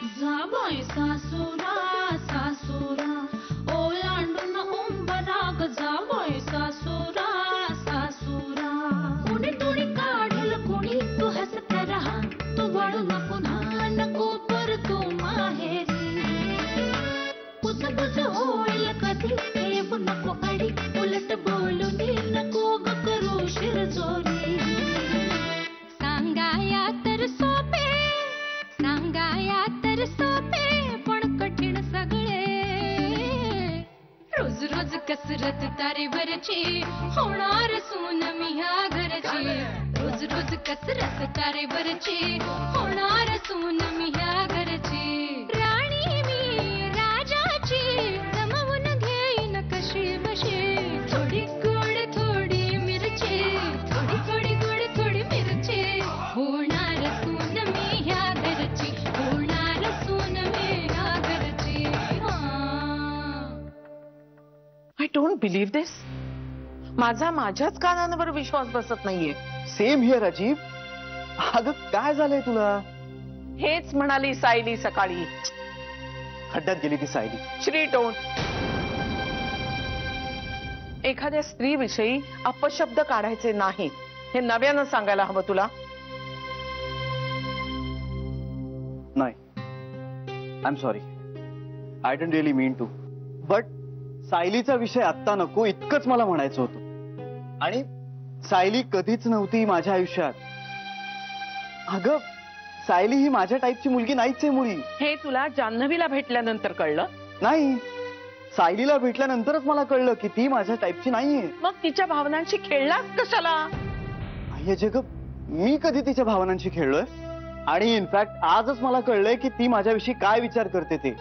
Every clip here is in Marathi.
जाबाई सासुरा सासुरा ओलांडून उंबराग जाबाई सासुरा सासुरा कुणी कुणी काढल कुणी तू हसत राहा तू वळू न पुन्हा नको पर तू माहेरी कुजबुज होईल कधी ठेवू नको अडी उलट बोलून नको ग करू शिरजोरी सांगाया तर सोपे सांगाया तर सोपे पण कठीण सगळे रोज रोज कसरत तारेवरची होणार सून मी ह्या घरची रोज रोज कसरत तारेवरची होणार सून मी ह्या घरची राणी मी राजाची जमवून घेईन कशी बशी थोडी गोड थोडी मिरची थोडी थोडी गोड थोडी मिरची होणार सून मी ह्या घरची होणार सून मी ह्या घरची आय डोंट बिलीव्ह दिस. माझा माझ्याच कानांवर विश्वास बसत नाहीये. सेम हिअर अजीब. अगं काय झालंय तुला? हेच म्हणाली सायली सकाळी. खड्ड्यात गेली ती सायली. श्री डोंट. एखाद्या स्त्रीविषयी अपशब्द काढायचे नाहीत हे नव्यानं सांगायला हवं तुला. नाही, I am sorry. I don't really mean to. But सायलीचा विषय आत्ता नको इतकंच मला म्हणायचं होतं. आणि सायली कधीच नव्हती माझ्या आयुष्यात. अगं सायली ही माझ्या टाईपची मुलगी नाहीच आहे मुळी. हे तुला जान्हवीला भेटल्यानंतर कळलं? नाही, सायलीला भेटल्यानंतरच मला कळलं की ती माझ्या टाईपची नाहीये. मग तिच्या भावनांशी खेळलास कशाला? हे जग मी कधी तिच्या भावनांशी खेळलोय? आणि इनफॅक्ट आजच मला कळलंय की ती माझ्याविषयी काय विचार करते ते.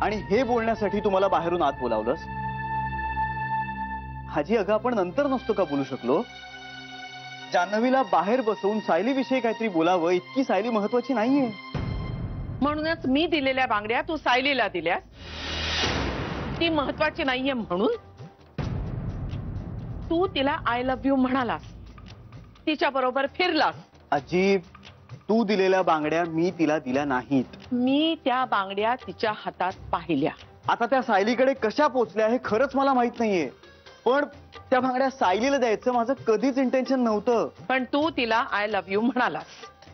आणि हे बोलण्यासाठी तू मला बाहेरून आत बोलावलंस. हाजी अगं आपण नंतर नसतो का बोलू शकलो? जान्हवीला बाहेर बसवून सायलीविषयी काहीतरी बोलावं इतकी सायली महत्वाची नाहीये. म्हणूनच मी दिलेल्या बांगड्या तू सायलीला दिल्यास. ती महत्वाची नाहीये म्हणून तू तिला आय लव्ह यू म्हणालास, तिच्या बरोबर फिरलास. अजीब, तू दिलेल्या बांगड्या मी तिला दिल्या नाहीत. मी त्या बांगड्या तिच्या हातात पाहिल्या. आता त्या सायलीकडे कशा पोचल्या हे खरंच मला माहित नाहीये. पण त्या बांगड्या सायलीला द्यायचं माझं कधीच इंटेन्शन नव्हतं. पण तू तिला आय लव्ह यू म्हणालास.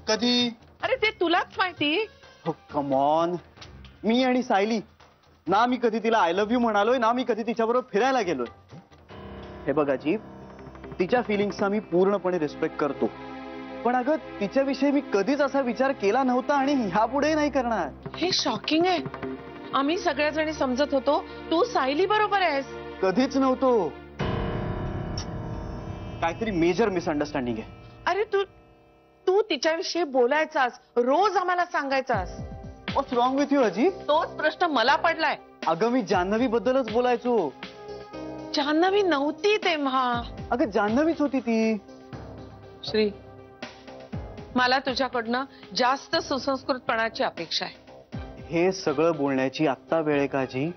कधी? अरे ते तुलाच माहिती. हो कम ऑन. मी आणि सायली ना मी कधी तिला आय लव्ह यू म्हणालोय ना मी कधी तिच्याबरोबर फिरायला गेलोय. हे बघ अजीब, तिच्या फिलिंग्सचा मी पूर्णपणे रिस्पेक्ट करतो. पण अगं तिच्याविषयी मी कधीच असा विचार केला नव्हता आणि ह्यापुढे नाही करणार. हे शॉकिंग आहे. आम्ही सगळ्याजणी समजत होतो तू सायली बरोबर आहेस. कधीच नव्हतो. काहीतरी मेजर मिसअंडरस्टँडिंग आहे. अरे तू तू तिच्याविषयी बोलायचास, रोज आम्हाला सांगायचास. व्हॉट्स रॉंग विथ यू अजीब? तोच प्रश्न मला पडलाय. अगं मी जान्हवी बद्दलच बोलायचो. जान्हवी नव्हती तेव्हा. अगं जान्हवीच होती ती. श्री, मला तुझ्याकडनं जास्त सुसंस्कृतपणाची अपेक्षा आहे. हे सगळं बोलण्याची आत्ता वेळ आहे का जी?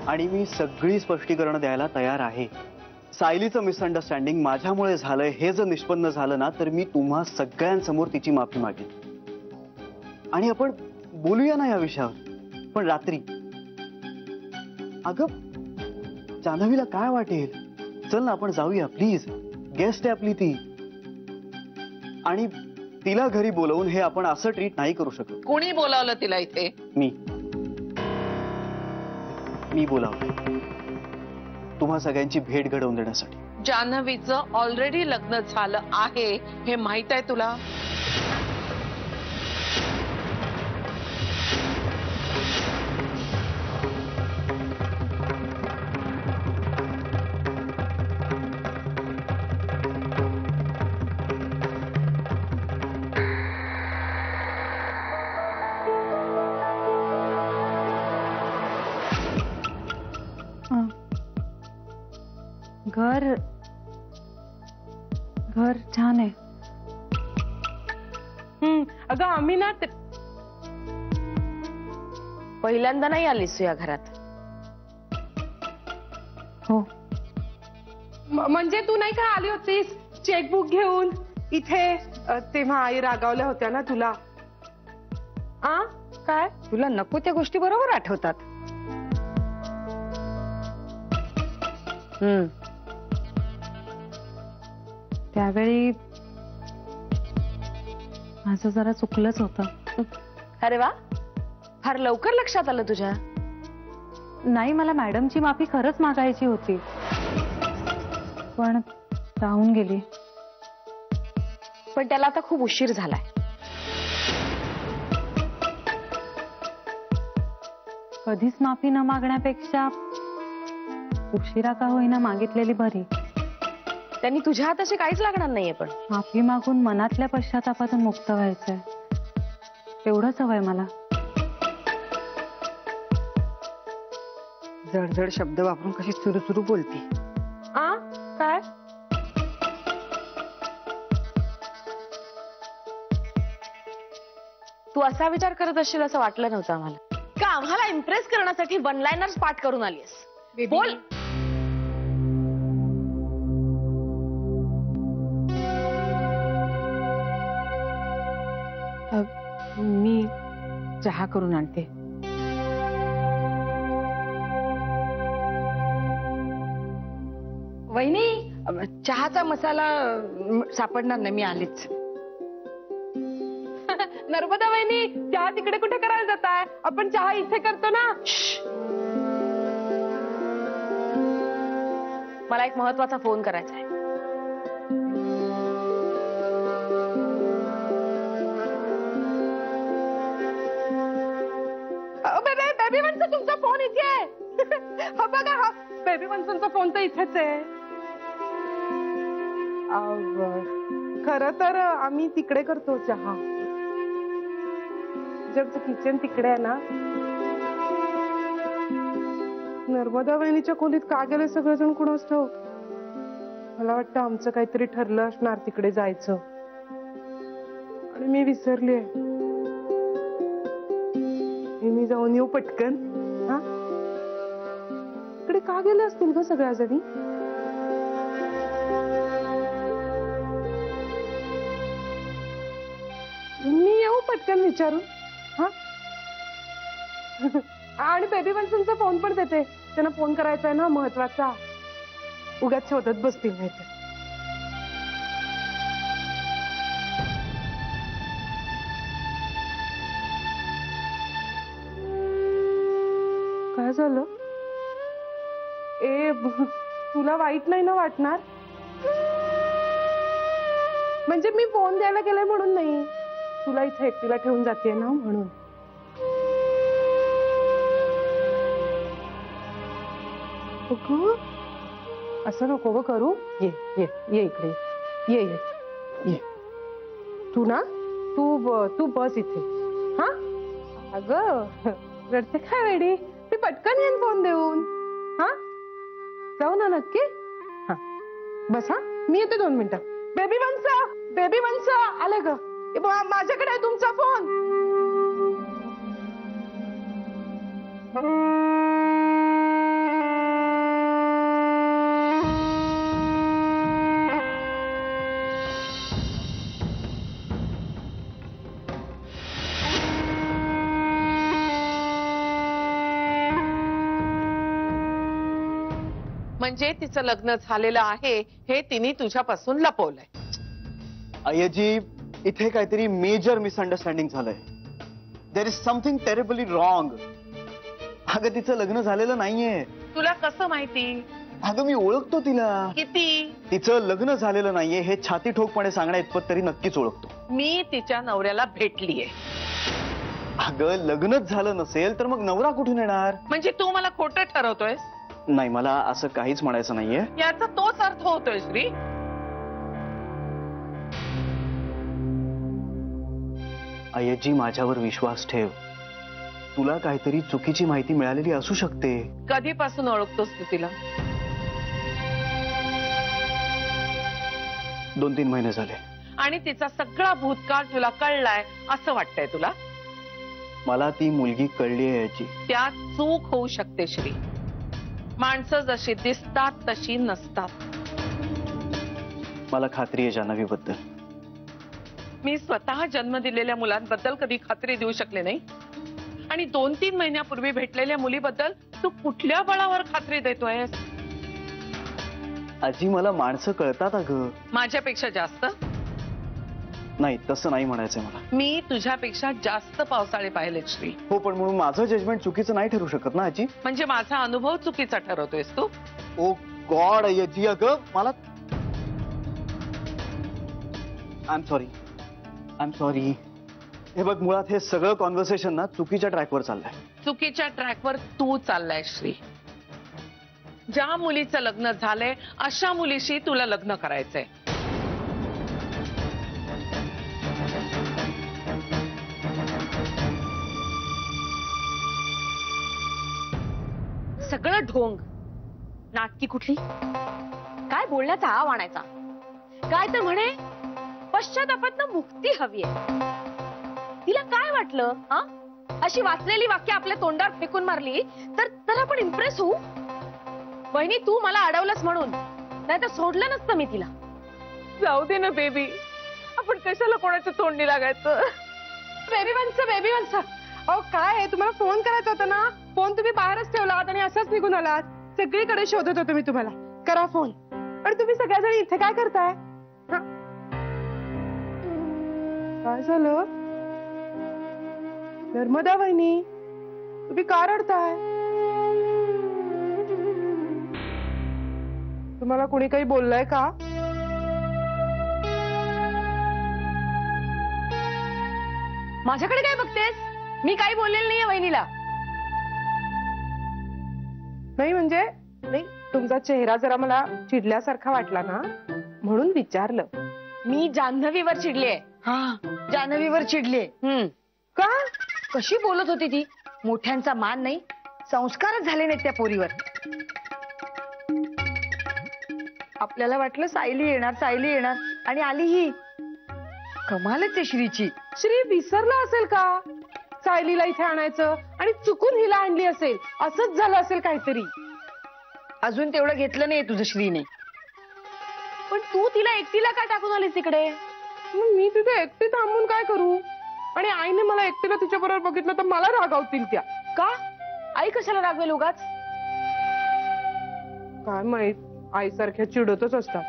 आणि मी सगळी स्पष्टीकरण द्यायला तयार आहे. सायलीचं मिसअंडरस्टँडिंग माझ्यामुळे झालंय हे जर निष्पन्न झालं ना तर मी तुम्हा सगळ्यांसमोर तिची माफी मागेन. आणि आपण बोलूया ना या विषयावर, पण रात्री. अगं जान्हवीला काय वाटेल? चल ना आपण जाऊया प्लीज. गेस्ट आहे आपली ती. आणि तिला घरी बोलवून हे आपण असं ट्रीट नाही करू शकत. कोणी बोलावलं तिला इथे? मी बोलावलं तुम्हा सगळ्यांची भेट घडवून देण्यासाठी. जान्हवीचं ऑलरेडी लग्न झालं आहे हे माहित आहे तुला? घर छान आहे. अगं आम्ही ना पहिल्यांदा नाही आलीस या घरात? हो. म्हणजे तू नाही का आली होतीस चेकबुक घेऊन इथे? तेव्हा आई रागावल्या होत्या ना तुला. आ काय? तुला नको त्या गोष्टी बरोबर आठवतात. त्यावेळी माझं जरा चुकलंच होतं. अरे वा, फार लवकर लक्षात आलं तुझ्या. नाही, मला मॅडमची माफी खरंच मागायची होती, पण राहून गेली. पण त्याला आता खूप उशीर झालाय. कधीच माफी न मागण्यापेक्षा उशिरा का होईना मागितलेली बरी. त्यांनी तुझ्या हाताशी काहीच लागणार नाहीये. पण माफी मागून मनातल्या पश्चातापातून मुक्त व्हायचंय, एवढंच हवंय मला. जड शब्द वापरून कशी सुरू बोलती. आ काय? तू असा विचार करत असशील असं वाटलं नव्हतं आम्हाला. का आम्हाला इम्प्रेस करण्यासाठी वन लाइनर्स पाठ करून आलीस? बोल. मी चहा करून आणते. वहिनी, चहाचा मसाला सापडणार नाही, मी आलीच. नर्मदा वहिनी, चहा तिकडे कुठे करायला जाताय? आपण चहा इथे करतो ना. मला एक महत्वाचा फोन करायचा आहे. बेबी वन्सन, तुमचा फोन इथे आहे. हा बघा, हा बेबी वन्सनचा फोन तर इथेच आहे. खरं तर आम्ही तिकडे करतो चहा. जगचं किचन तिकडे आहे ना. नर्मदा वहिनीच्या खोलीत का गेले सगळेजण कुणास ठाऊक. मला वाटतं आमचं काहीतरी ठरलं असणार तिकडे जायचं, आणि मी विसरले. मी जाऊन येऊ पटकन. हा, तिकडे का गेले असतील ग सगळ्या जणी? मी येऊ पटकन विचारून. हा, आणि बेबी वन्सनचा फोन पण देते. त्यांना फोन करायचा आहे ना, महत्वाचा. उगाच शोधत बसतील नाही तर. काय झालं? तुला वाईट नाही ना वाटणार? म्हणजे मी फोन द्यायला गेले म्हणून नाही, तुला इथे एकटीला ठेवून जाते ना म्हणून. असं नको ग करू. ये ये ये इकडे. ये ये ये. तू ना, तू बस इथे. हा, अगं रडते काय वेडी? मी पटकन येईन फोन देऊन. हा, जाऊ ना नक्की. हा बस. हा, मी येते 2 मिनिटं. बेबी वन्स आले ग. माझ्याकडे आहे तुमचा फोन. म्हणजे तिचं लग्न झालेलं आहे हे तिने तुझ्यापासून लपवलंय. अय्याजी, इथे काहीतरी मेजर मिसअंडरस्टँडिंग झालंय. There is something terribly wrong. अगं तिचं लग्न झालेलं नाहीये. तुला कसं माहिती? अगं मी ओळखतो तिला. किती? तिचं लग्न झालेलं नाहीये हे छाती ठोकपणे सांगण्या इतपत तरी नक्कीच ओळखतो. मी तिच्या नवऱ्याला भेटलीये. अगं लग्नच झालं नसेल तर मग नवरा कुठून येणार? म्हणजे तू मला खोटं ठरवतोयस? नाही, मला असं काहीच म्हणायचं नाहीये. याचा तोच अर्थ होतोय श्री. अय्याजी, माझ्यावर विश्वास ठेव. तुला काहीतरी चुकीची माहिती मिळालेली असू शकते. कधीपासून ओळखतोस तू तिला? 2-3 महिने झाले. आणि तिचा सगळा भूतकाळ तुला कळलाय असं वाटतंय तुला? मला ती मुलगी कळली आहे याची. त्यात चूक होऊ शकते श्री. माणसं जशी दिसतात तशी नसतात. मला खात्री आहे जान्हवीबद्दल. मी स्वतः जन्म दिलेल्या मुलांबद्दल कधी खात्री देऊ शकले नाही आणि 2-3 महिन्यापूर्वी भेटलेल्या मुलीबद्दल तू कुठल्या बळावर खात्री देतोयस? आजी मला माणसं कळतात अगं. माझ्यापेक्षा जास्त? नाही तसं नाही म्हणायचंय मला. मी तुझ्यापेक्षा जास्त पावसाळे पाहिलेत श्री. हो पण म्हणून माझं जजमेंट चुकीचं नाही ठरू शकत ना आजी. म्हणजे माझा अनुभव चुकीचा ठरवतोयस तू? ओ गॉड आजी अगं मला आय एम सॉरी. हे बघ मुळात हे सगळं कॉन्व्हर्सेशन ना चुकीच्या ट्रॅकवर चाललंय. चुकीच्या ट्रॅकवर तू चाललाय श्री. ज्या मुलीचं लग्न झालंय अशा मुलीशी तुला लग्न करायचंय. सगळं ढोंग. नाटकी कुठली. काय बोलण्याचा आव आणायचा. काय तर म्हणे पश्चातापातनं मुक्ती हवीये. तिला काय वाटलं हा? अशी वाचलेली वाक्य आपल्या तोंडावर फेकून मारली तर आपण इम्प्रेस होऊ. बहिणी तू मला अडवलंस म्हणून, नाही तर सोडलं नसतं मी तिला. जाऊ दे ना बेबी, आपण कशाला कोणाच्या तोंडी लागायचं. बेबी वंस अहो काय आहे, तुम्हाला फोन करायचा होता ना. फोन तुम्ही बाहेरच ठेवलात आणि असंच निघून आलात. सगळीकडे शोधत होतो मी तुम्हाला. करा फोन. आणि तुम्ही सगळ्याजणी इथे काय करताय? काय झालं नर्मदा वहिनी, तुम्ही का रडताय? तुम्हाला कोणी काही बोललंय का? माझ्याकडे काय बघतेस? मी काही बोललेलं नाहीये वहिनीला. नाही म्हणजे नाही, तुमचा चेहरा जरा मला चिडल्यासारखा वाटला ना म्हणून विचारलं. मी जान्हवीवर चिडलीये. हा जान्हवीवर चिडले. का? कशी बोलत होती ती. मोठ्यांचा मान नाही, संस्कारच झाले नाहीत त्या पोरीवर. आपल्याला वाटलं सायली येणार आणि आली ही. कमालच आहे श्रीची. श्री विसरला असेल का सायलीला इथे आणायचं आणि चुकून हिला आणली असेल. असंच झालं असेल काहीतरी. अजून तेवढं घेतलं नाही तुझं श्रीने. पण तू तिला एकटीला का टाकून आलीस तिकडे? मग मी तिथे एकटी थांबून काय करू? आणि आईने मला एकटीला तिच्या बरोबर बघितलं तर मला रागावतील त्या. का? आई कशाला रागवेल उगाच? काय माहित, आईसारख्या चिडतच असतात.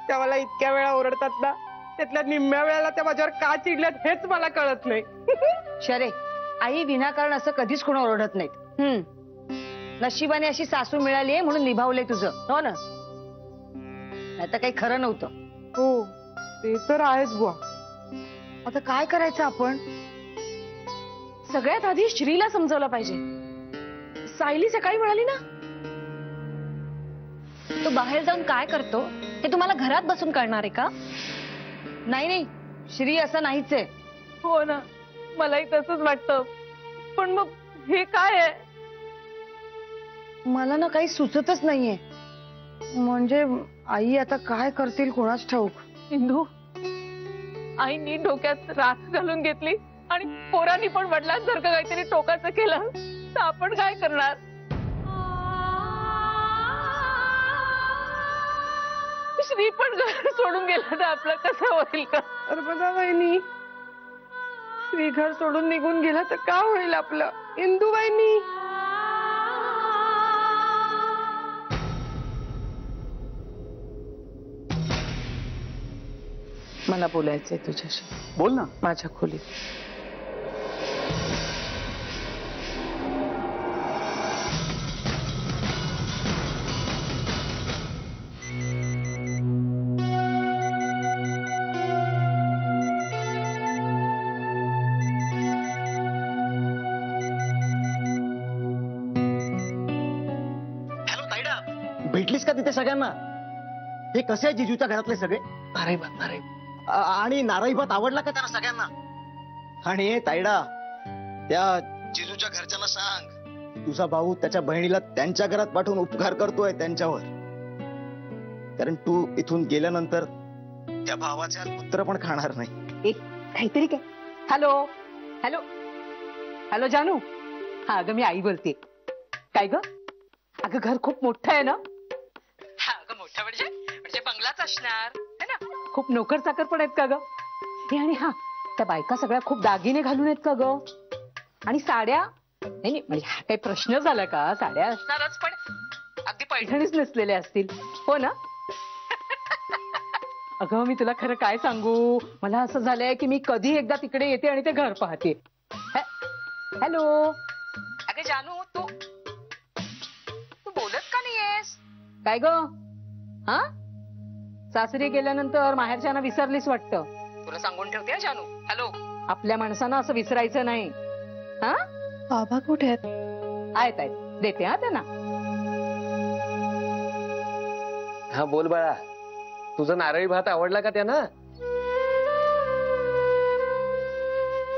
त्या मला इतक्या वेळा ओरडतात ना, त्यातल्या निम्म्या वेळेला त्या माझ्यावर का चिडल्यात हेच मला कळत नाही. शरे, आई विनाकारण असं कधीच कोण ओरडत नाहीत. नशिबाने अशी सासू मिळालीये म्हणून निभावलंय तुझं. हो ना? नाही तर काही खरं नव्हतं. हो ते तर आहेच बुवा. आता काय करायचं आपण? सगळ्यात आधी श्रीला समजवलं पाहिजे. सायली सकाळी म्हणाली ना, तो बाहेर जाऊन काय करतो हे तुम्हाला घरात बसून कळणार आहे का? नाही श्री असं नाहीच आहे. हो ना, मलाही तसंच वाटतं. पण मग हे काय आहे? मला ना काही सुचतच नाहीये. म्हणजे आई आता काय करतील कोणाच ठाऊक. इंदू, आईनी डोक्यात राख घालून घेतली आणि पोरांनी पण वडिलांसारखं काहीतरी टोकाचं केलं तर आपण काय करणार? श्री पण घर सोडून गेला तर आपलं कसं होईल का? नर्मदा वहिनी, श्री घर सोडून निघून गेला तर का होईल आपलं? इंदू वहिनी, मला बोलायचंय तुझ्याशी. बोल ना. माझ्या खोलीत. हॅलो ताईडा, भेटलीस का तिथे सगळ्यांना? हे कसे आहे जिजूच्या घरातले सगळे? नाराई बात. आणि नारळी भात आवडला का त्यांना सगळ्यांना? आणि ताईडा, त्या जिजूच्या घरच्यांना सांग तुझा भाऊ त्याच्या बहिणीला त्यांच्या घरात पाठवून उपकार करतोय त्यांच्यावर. कारण तू इथून गेल्यानंतर त्या भावाचे पुत्र पण खाणार नाही. काहीतरी काय. हॅलो हॅलो हॅलो जानू. हा अगं मी आई बोलते. काय ग? अगं घर खूप मोठं आहे ना? अगं मोठा म्हणजे बंगलाच असणार है ना? खूप नोकर चाकर पण आहेत का ग? आणि हा, त्या बायका सगळ्या खूप दागिने घालून आहेत का ग? आणि साड्या? नाही नाही, म्हणजे हा काही प्रश्न झाला का? साड्या असणारच, पण अगदी पैठणीच नसलेल्या असतील, हो ना? अगं मी तुला खरं काय सांगू, मला असं झालंय की मी कधी एकदा तिकडे येते आणि ते घर पाहते. हॅलो, अगं जानू, तू बोलत का नाहीयेस? काय ग? हा, सासरी गेल्यानंतर माहेरच्यांना विसरलीस वाटतं. तुला सांगून ठेवते जानू. हॅलो, आपल्या माणसानं असं विसरायचं नाही. हा, बाबा कुठे आहेत? आहेत, देते हा त्यांना. हा बोल बाळा, तुझा नारळी भात आवडला का त्यांना?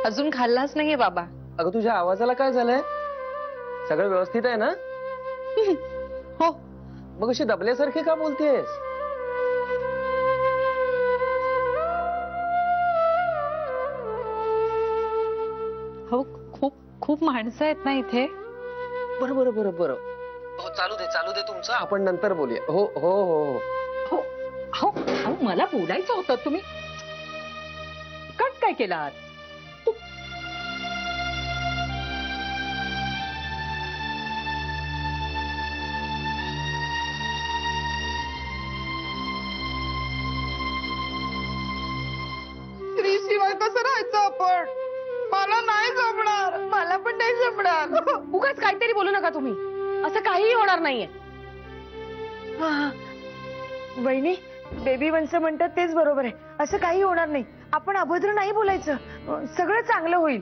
अजून खाल्लाच नाहीये बाबा. अगं तुझ्या आवाजाला काय झालंय? सगळं व्यवस्थित आहे ना? हो. मग अशी दबल्यासारखी का बोलतेस? हो, खूप खूप माणसं आहेत ना इथे. बरं बरं बरं बरं. हो, चालू दे तुमचं, आपण नंतर बोलूया. हो हो हो हो. हो हो, मला बोलायचं होतं, तुम्ही कट काय केलात? स्त्रीशिवाय कसं राहायचं आपण? मला नाही जमणार, मला पण नाही जमणार. उगाच काहीतरी बोलू नका तुम्ही, असं काहीही होणार नाहीये. वहिनी, बेबी वंश म्हणतात तेच बरोबर आहे. असं काही होणार नाही. आपण अभद्र नाही बोलायचं, सगळं चांगलं होईल.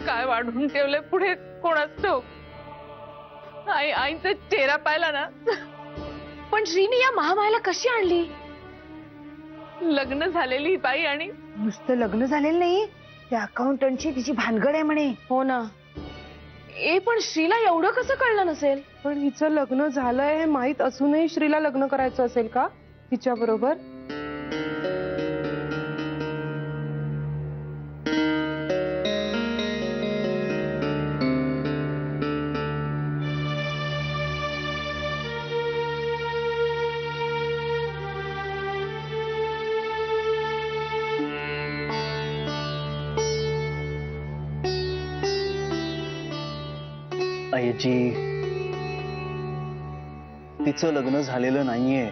काय वाढून ठेवलंय पुढे कोणाच ठाऊक. आईचा चेहरा पाहिला ना. पण श्रीनी या महामायाला कशी आणली? लग्न झालेली बाई, आणि नुसतं लग्न झालेलं नाही, त्या अकाउंटंटची तिची भानगड आहे म्हणे. हो ना. पण श्रीला एवढं कसं कळलं नसेल? पण हिचं लग्न झालंय हे माहित असूनही श्रीला लग्न करायचं असेल का तिच्या बरोबर? आईजी, तिचं लग्न झालेलं नाहीये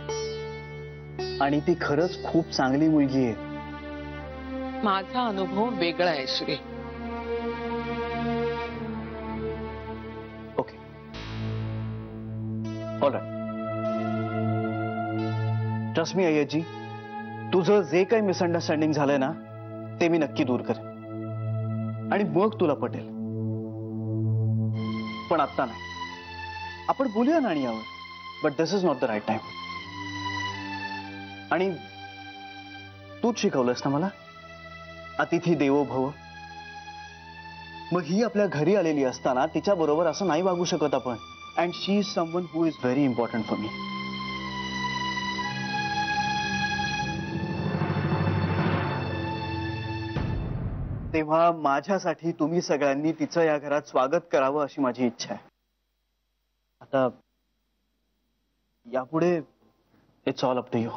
आणि ती खरंच खूप चांगली मुलगी आहे. माझा अनुभव वेगळा आहे Shri. Okay, alright. Trust me अय्यजी, तुझं जे काही मिसअंडरस्टँडिंग झालंय ना, ते मी नक्की दूर करेन आणि मग तुला पटेल. पण आता नाही, आपण बोलूया ना यावर. But this is not the right time. आणि तूच शिकवलंस ना मला, अतिथी देवो भव. मग ही आपल्या घरी आलेली असताना तिच्या बरोबर असं नाही वागू शकत आपण. And she is someone who is very important for me. तेव्हा माझ्यासाठी तुम्ही सगळ्यांनी तिचं या घरात स्वागत करावं अशी माझी इच्छा आहे. आता यापुढे it's all up to you.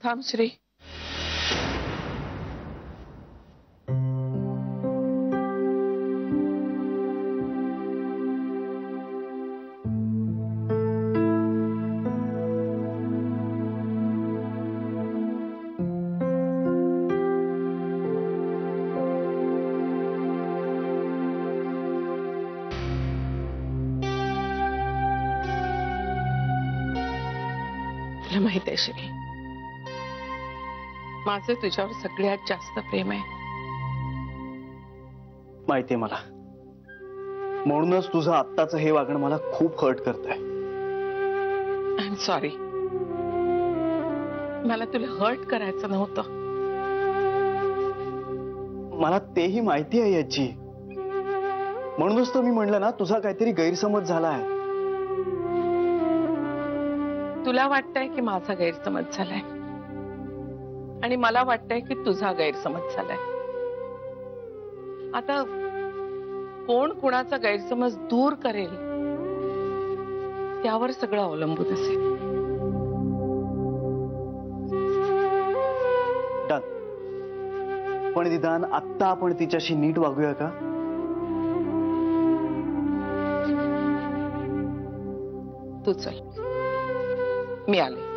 थांब श्री. तुला माहित आहे श्री, माझं तुझ्यावर सगळ्यात जास्त प्रेम आहे. माहितीये मला, म्हणूनच तुझं आत्ताचं हे वागणं मला खूप हर्ट करतंय. I am sorry. मला तुला हर्ट करायचं नव्हतं. मला तेही माहिती आहे याची, म्हणूनच तर मी म्हणलं ना, तुझा काहीतरी गैरसमज झाला आहे. तुला वाटतंय की माझा गैरसमज झालाय आणि मला वाटतंय की तुझा गैरसमज झालाय. आता कोण कुणाचा गैरसमज दूर करेल त्यावर सगळं अवलंबून असेल. निदान आत्ता आपण तिच्याशी नीट वागूया का? तू चल, मी आले.